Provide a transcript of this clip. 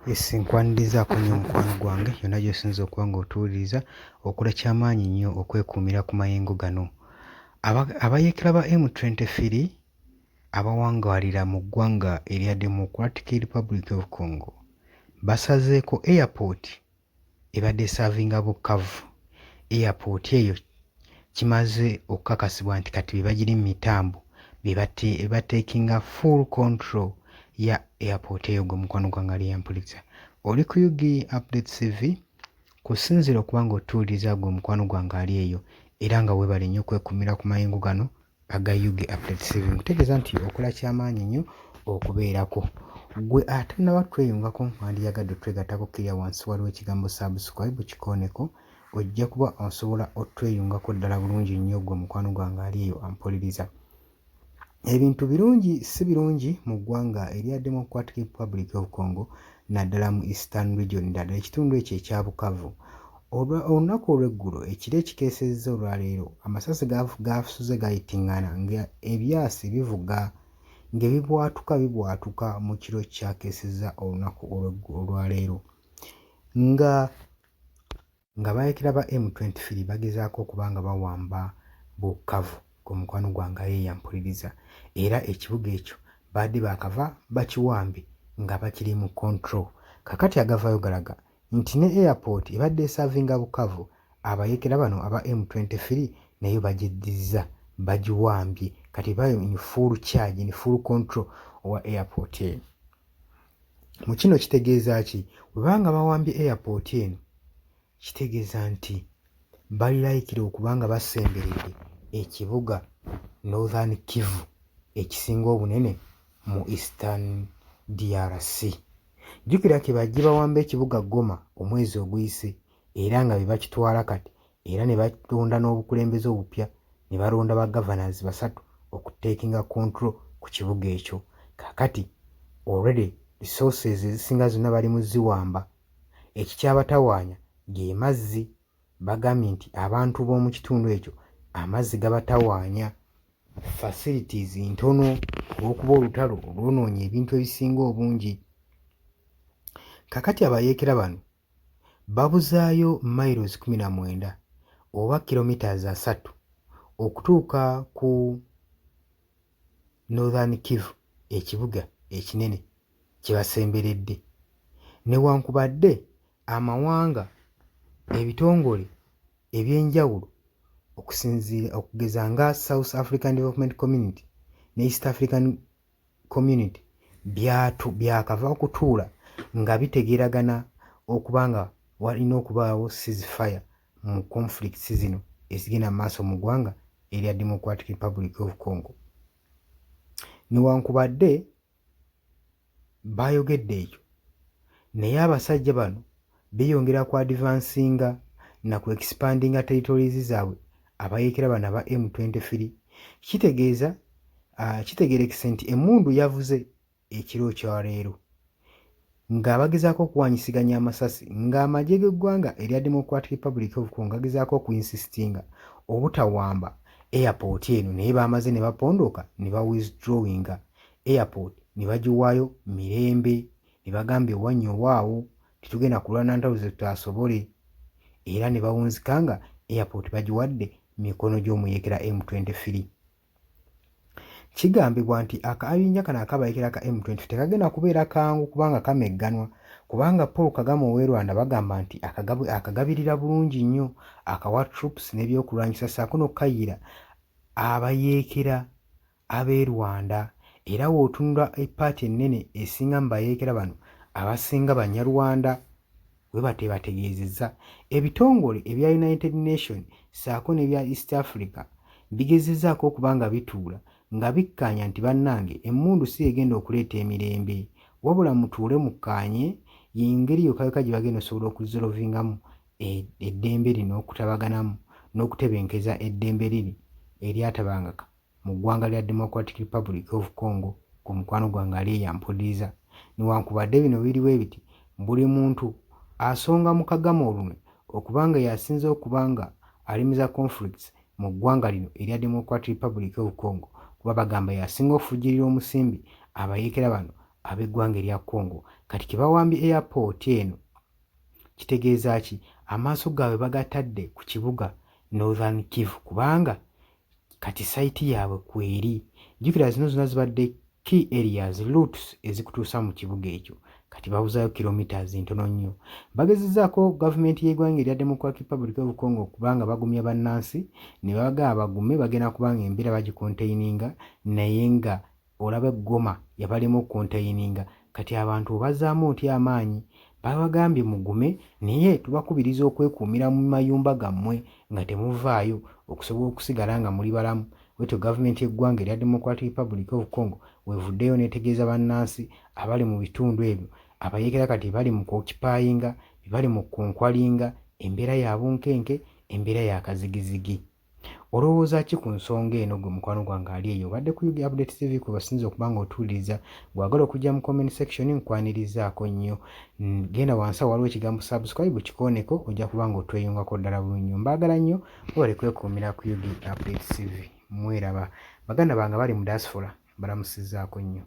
Esi nkwanirizaako nnyo mukwano gwange yonna gy'osinza okuba ng'otuwuliriza okola ky'amaanyi nnyo okwekuumira ku mayengo gano. Abayeekera ba M23 abawangaalira mu ggwanga erya Democratic Republic of Congo basazeeko airport ebadde esaavinga Bukavu. Airport eyo kimaze okukakasibwa nti kati be bagiri mu mitambo be bateekinga full control ya airport eyo gwe mukwano gwange ali yampuliriza. Oli ku UG Updates TV kusinziira okuba ng'otuwuliriza gwe mukwano gwange ali eyo era nga weebale nnyo okwekuumira ku mayengo gano aga UG Updates TV. Nkutegeeza nti okola ky'amaanyi nnyo okubeerako. Gwe ate naba tweyungako wandiyagadde otwegattako kiriya wansi waliwo ekigambo subscribe kikooneko ojja kuba osobola otweyungako ddala bulungi nnyo gwe mukwano gwange ali eyo ampuliriza. Ebintu birungi si birungi mu ggwanga erya Democratic Republic of Congo naddala mu Eastern Region naddala ekitundu ekyo ekya Bukavu. Olunaku olw'eggulo ekiro ekikeesezza olwaleero amasasi gaasuze gayitingana nga ebyasi bivuga ng'ebibwatuka mu kiro kyakeesezza olunaku olwaleero nga bayeekera ba M23 bagezaako okuba nga bawamba Bukavu ku mukwano gwange yeeyampuliriza era ekibuga ekyo badde baakava bakiwambe nga bakiri mu control. Kakati agavayo galaga nti ne airport ebadde esaavinga Bukavu abayeekera bano aba M23 nayo bagiddizza bagiwambye kati bayo ni full charge ni full control owa airport eno. Mu kino kitegeeza ki? Bwe banga bawambye airport eno kitegeeza nti baliraikira okuba nga basemberedde ekibuga Northern Kivu ekisinga obunene mu Eastern DRC. Jjukira ke bajje bawamba ekibuga Goma omwezi oguyise era nga be bakitwala kati era ne balonda n'obukulembeze obupya ne balonda ba governors basatu okuteekinga control ku kibuga ekyo. Kaakati already resources ezisinga zonna bali mu ziwamba. Ekikyabatawaanya ge mazzi. Bagambye nti abantu b'omu kitundu ekyo amazzi gabatawaanya. Facilities ntono olw'okuba olutalo olwonoonye ebintu ebisinga obungi. Kakati abayeekera bano babuzaayo miles 19 oba kilometers 3 okutuuka ku Northern Kivu ekibuga ekinene kye basemberedde. Newankubadde amawanga ebitongole eby'enjawulo okusinziira okugeza nga South African Development Community ne East African Community byakava okutuula nga bitegeeragana okuba nga walina okubaawo ceasefire mu conflicts zino ezigenda mu maaso mu ggwanga erya Democratic Republic of Congo. Newankubadde bayogedde ekyo naye abasajja bano beeyongera ku advancinga na ku expandinga territories zaabwe abayeekera bano aba M23. Kitegeerekese nti emmundu yavuze ekiro kyaleero nga bagezaako okuwanyisiganya amasasi ng'amagye g'eggwanga erya Democratic Republic of Congo gagezaako okuinsistinga obutawamba airport eno naye bamaze ne bapondooka ne bawithdrawinga airport ne bagiwaayo mirembe ne bagambye wanyowaawo titugenda kulwana ntalo ze tutasobole era ne bawunzika nga airport bagiwadde mikono gy'omuyeekera M23. Kigambibwa nti akabinja kano akabayeekera ka M23 tekagenda kubeera kangu kubanga kamegganwa kubanga Paul Kagame ow'e Rwanda bagamba nti akagabirira bulungi nnyo akawa troops n'ebyokulwanyisa ssaako n'okukayira abayeekera ab'e Rwanda era w'otunula epaati ennene esinga mu bayeekera bano abasinga Banyarwanda bwe bategeezezza. Ebitongole ebya United Nations ssaako n'ebya East Africa bigezezzaako okuba nga bituula nga bikkaanya nti bannange emmundu si egenda okuleeta emirembe wabula mutuule mukkaanye y'engeri yokka gye bagenda osobola okuzolovingamu eddembe lino okutabaganamu n'okutebenkeza eddembe liri eryatabangaka mu ggwanga lya Democratic Republic of Congo ku mukwano gwange ali yampuliriza. Newankubadde bino biriwo ebiti buli muntu asonga mu Kagame olunwe okubanga yasinze okubanga alimiza conflicts mu ggwanga lino erya Democratic Republic of Congo kuba bagamba yasinga okufujjirira omusimbi abayeekera bano ab'eggwanga erya Congo. kati kibawambye airport eno kitegeeza ki amaaso gaabwe bagatadde ku kibuga Northern Kivu kubanga kati saiti yaabwe kweri jjukira zino zonna zibadde key areas routes ezikutuusa mu kibuga ekyo kati babuzaayo kilometers ntono nnyo bagezezzaako gavumenti y'eggwanga erya Democratic Republic of Congo kubanga bagumya bannansi ne babagamba bagume bagenda kubanga embeera bagikontaininga naye nga olaba Goma yabalemu okukontaininga kati abantu obazzaamu otya amaanyi babagambye mugume naye tubakubiriza okwekuumira mu mayumba gammwe nga temuvaayo okusobola okusigala nga muli balamu wetyo gavumenti y'eggwanga erya Democratic Republic of Congo wevuddeyo neetegeeza bannansi abali mu bitundu ebyo abayeekera kati bali mu kokipayinga bali mu kunkwalinga embeera ya bunkenke embeera ya kazigizigi olowooza ki ku nsonga eno gwe mukwano gwange ali eyo obadde ku Yugi Update TV kwe basinza okuba nga otuwuliriza bwagala okujja mu comment section nkwanirizaako nnyo genda wansi waliwo ekigambo subscribe kikooneko ojja kuba nga otweyungako ddala bulungi nnyo mbaagala nnyo bale kwekuumira ku Yugi Update TV mweraba baganda bange bali mu diaspora balamusizzaako nnyo